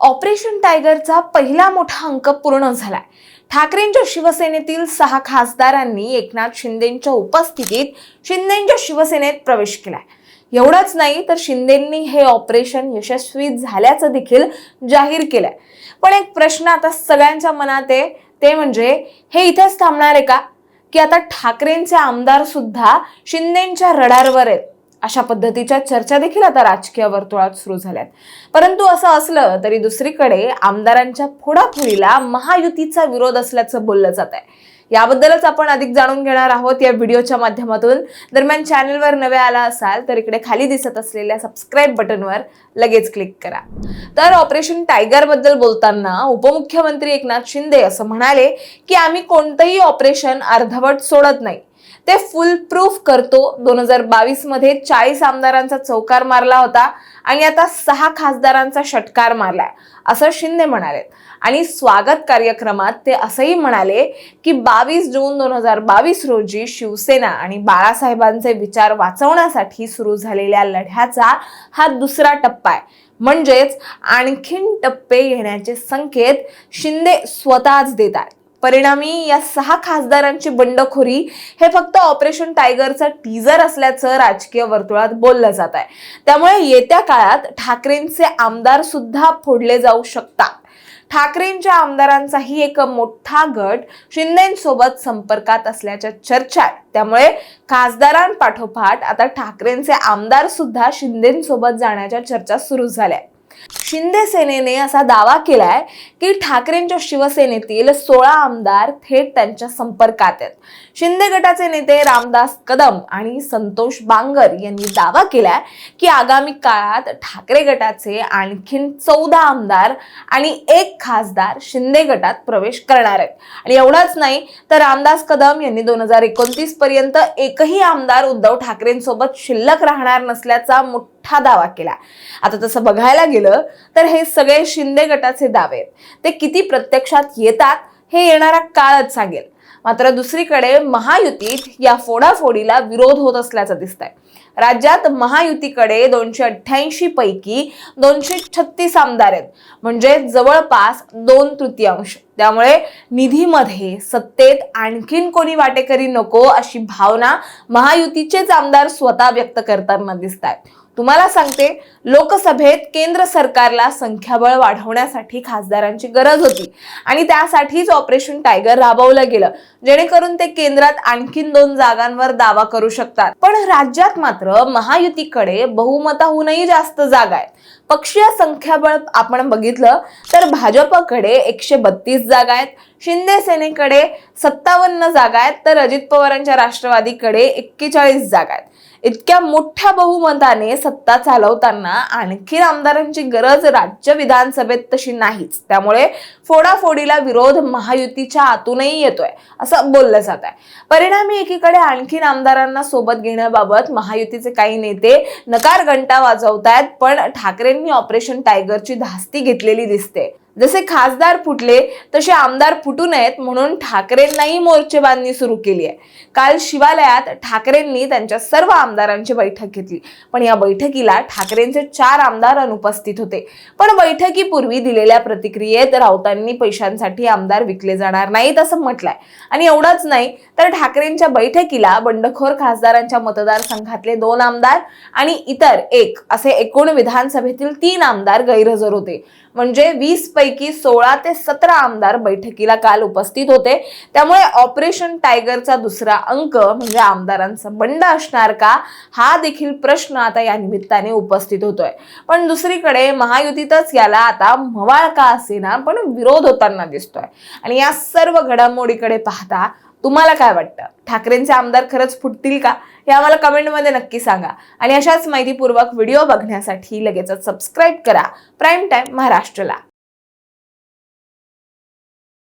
Operation टायगरचा पहिला मोठा अंक पूर्ण झालाय. ठाकरेंच्या शिवसेनेतील 6 खासदारांनी एकनाथ शिंदेंच्या उपस्थितीत शिंदेंच्या शिवसेनेत प्रवेश केलाय. एवढंच नाही तर शिंदेंनी हे ऑपरेशन यशस्वी झाल्याचं देखील जाहीर केलंय. पण एक प्रश्न आता सगळ्यांच्या मनात आहे, ते म्हणजे हे इथेच थांबणार आहे का, की आता ठाकरेंचे आमदार सुद्धा शिंदेंच्या रडारवर आहेत? अशा पद्धतीच्या चर्चा देखील आता राजकीय वर्तुळात सुरू झाल्यात. परंतु असं असलं तरी दुसरीकडे आमदारांच्या फोडाफोडीला महायुतीचा विरोध असल्याचं बोललं जात आहे. याबद्दलच आपण अधिक जाणून घेणार आहोत या व्हिडिओच्या माध्यमातून. दरम्यान चॅनलवर नवे आला असाल तर इकडे खाली दिसत असलेल्या सबस्क्राईब बटनवर लगेच क्लिक करा. तर ऑपरेशन टायगर बद्दल बोलताना उपमुख्यमंत्री एकनाथ शिंदे असं म्हणाले की आम्ही कोणतंही ऑपरेशन अर्धवट सोडत नाही, ते फुल प्रूफ करतो. 2022 मध्ये 40 आमदारांचा चौकार मारला होता आणि आता 6 खासदारांचा षटकार मारलाय, असं शिंदे म्हणाले. आणि स्वागत कार्यक्रमात ते असंही म्हणाले की 22 जून 2022 रोजी शिवसेना आणि बाळासाहेबांचे विचार वाचवण्यासाठी सुरू झालेल्या लढ्याचा हा दुसरा टप्पा आहे. म्हणजेच आणखीन टप्पे येण्याचे संकेत शिंदे स्वतःच देतात. परिणामी या 6 खासदारांची बंडखोरी हे फक्त ऑपरेशन टायगरचा टीजर असल्याचं राजकीय वर्तुळात बोललं जात आहे. त्यामुळे येत्या काळात ठाकरेंचे आमदार सुद्धा फोडले जाऊ शकतात. ठाकरेंच्या आमदारांचाही एक मोठा गट शिंदेंसोबत संपर्कात असल्याच्या चर्चा आहे. त्यामुळे खासदारांपाठोपाठ आता ठाकरेंचे आमदार सुद्धा शिंदेंसोबत जाण्याच्या चर्चा सुरू झाल्या. शिंदे सेनेने असा दावा केलाय की ठाकरेंच्या शिवसेनेतील 16 आमदार थेट त्यांच्या संपर्कात आहेत. शिंदे गटाचे नेते रामदास कदम आणि संतोष बांगर यांनी दावा केलाय की आगामी काळात ठाकरे गटाचे आणखीन 14 आमदार आणि 1 खासदार शिंदे गटात प्रवेश करणार आहेत. आणि एवढंच नाही तर रामदास कदम यांनी 2029 पर्यंत एकही आमदार उद्धव ठाकरेंसोबत शिल्लक राहणार नसल्याचा मोठा दावा केला. आता तसं बघायला गेलं तर हे सगळे शिंदे गटाचे दावे आहेत. ते किती प्रत्यक्षात येतात हे येणारा काळच सांगेल. मात्र दुसरीकडे महायुतीत या फोडाफोडीला विरोध होत असल्याचं दिसतंय. राज्यात महायुतीकडे 288 पैकी 236 आमदार आहेत, म्हणजे जवळपास 2/3. त्यामुळे निधीमध्ये सत्तेत आणखीन कोणी वाटेकरी नको अशी भावना महायुतीचेच आमदार स्वतः व्यक्त करताना दिसत आहेत. तुम्हाला सांगते, लोकसभेत केंद्र सरकारला संख्याबळ वाढवण्यासाठी खासदारांची गरज होती आणि त्यासाठीच ऑपरेशन टायगर राबवलं गेलं, जेणेकरून ते केंद्रात आणखीन 2 जागांवर दावा करू शकतात. पण राज्यात मात्र महायुतीकडे बहुमताहूनही जास्त जागा आहेत. पक्षीय संख्याबळ आपण बघितलं तर भाजपकडे 132 जागा आहेत, शिंदे सेनेकडे 57 जागा आहेत, तर अजित पवारांच्या राष्ट्रवादीकडे 41 जागा आहेत. इतक्या मोठ्या बहुमताने सत्ता चालवताना आणखी आमदारांची गरज राज्य विधानसभेत तशी नाहीच. त्यामुळे फोडाफोडीला विरोध महायुतीच्या आतूनही येतोय असं बोललं जात आहे. परिणामी एकीकडे आणखीन आमदारांना सोबत घेण्याबाबत महायुतीचे काही नेते नकार घंटा वाजवतायत, पण ठाकरेंनी ऑपरेशन टायगरची धास्ती घेतलेली दिसते. जसे खासदार फुटले तसे आमदार फुटू नयेत म्हणून ठाकरेंनाही मोर्चेबांधणी सुरू केली आहे. काल शिवालयात ठाकरेंनी त्यांच्या सर्व आमदारांची बैठक घेतली, पण या बैठकीला ठाकरेंचे 4 आमदार अनुपस्थित होते. पण बैठकीपूर्वी दिलेल्या प्रतिक्रियेत राऊतांनी पैशांसाठी आमदार विकले जाणार नाहीत असं म्हटलंय. आणि एवढंच नाही तर ठाकरेंच्या बैठकीला बंडखोर खासदारांच्या मतदारसंघातले 2 आमदार आणि इतर 1 असे एकूण विधानसभेतील 3 आमदार गैरहजर होते. म्हणजे 20 पैकी 16 ते 17 आमदार बैठकीला काल उपस्थित होते. त्यामुळे ऑपरेशन टायगरचा दुसरा अंक म्हणजे आमदारांचा बंड असणार का, हा देखील प्रश्न आता या निमित्ताने उपस्थित होतोय. पण दुसरीकडे महायुतीतच याला आता मवाळ का असेना पण विरोध होताना दिसतोय. आणि या सर्व घडामोडीकडे पाहता तुम्हाला काय वाटतं? ठाकरेंचे आमदार खरंच फुटतील का? हे आम्हाला कमेंटमध्ये नक्की सांगा. आणि अशाच माहितीपूर्वक व्हिडिओ बघण्यासाठी लगेचच सबस्क्राईब करा प्राईम टाइम महाराष्ट्रला.